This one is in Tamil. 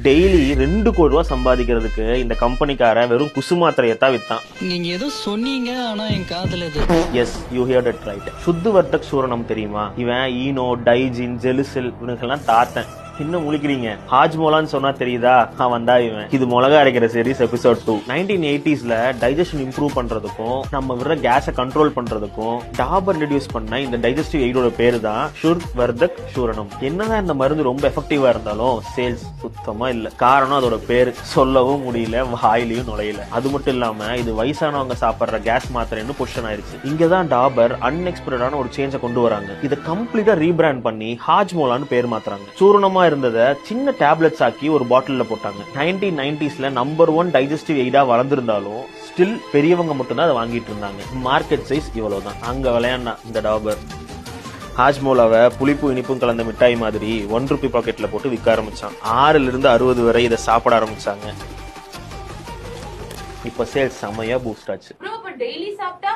டெய்லி 2 கோடி ரூபாய் சம்பாதிக்கிறதுக்கு இந்த கம்பெனிக்காரன் வெறும் குசு மாத்திரையத்தான் வித்தான். நீங்க ஏதோ சொன்னீங்க, ஆனா என் காதுல இது. Yes, you heard it right. சுத்துவர்தக் சூரணம் தெரியுமா? இவன் ஈனோ, டைஜின், ஜெலுசில் இவனுக்கெல்லாம் தாத்தன். இன்னும் முழிக்கிறீங்க. ஹாஜ்மோலான்னு சொன்னா தெரியுதா? அவன் தான் இவன். இது மிளகா அரைக்கிற சீரிஸ் எபிசோட் 2. 1980sல டைஜஷன் இம்ப்ரூவ் பண்றதுக்கும் நம்ம விடுற கேஸை கண்ட்ரோல் பண்றதுக்கும் டாபர் இன்ட்ரடியூஸ் பண்ண இந்த டைஜஸ்டிவ் எய்டோட பேரு தான் சுர்வர்தக் சூரணம். என்னதான் இந்த மருந்து ரொம்ப எஃபெக்டிவா இருந்தாலும் சேல்ஸ் சுத்தமா இல்ல. காரணம் அதோட பேரு. சொல்லவும் முடியல, வாயிலையும் நுழையல. அது மட்டும் இல்லாம இது வயசானவங்க சாப்பிடுற கேஸ் மாத்திரைன்னு பொசிஷன் ஆயிருச்சு. இங்கதான் டாபர் அன்எக்ஸ்பெக்டடான ஒரு சேஞ்ச கொண்டு வராங்க. இதை கம்ப்ளீட்டா ரீபிராண்ட் பண்ணி ஹாஜ்மோலான்னு பேர் மாத்துறாங்க. சூரணமா இருந்ததை சின்ன டேப்லெட்ஸ் ஆக்கி ஒரு பாட்டில்ல போட்டாங்க. 1990sல நம்பர் 1 டைஜஸ்டிவ் எய்டா வளர்ந்திருந்தாலும் ஸ்டில் பெரியவங்க மட்டும்தான் அதை வாங்கிட்டு இருந்தாங்க. மார்க்கெட் சைஸ் இவ்வளவுதான். அங்க விளையாண்டா இந்த டாபர். ஹாஜ்மோலாவை புளிப்பு இனிப்பும் கலந்த மிட்டாய் மாதிரி 1 ரூபி பாக்கெட்ல போட்டு விற்க ஆரம்பிச்சான். 6ல இருந்து 60 வரை இதை சாப்பிட ஆரம்பிச்சாங்க. இப்ப சேல்ஸ் செமையா பூஸ்ட் ஆச்சு. டெய்லி சாப்பிட்டா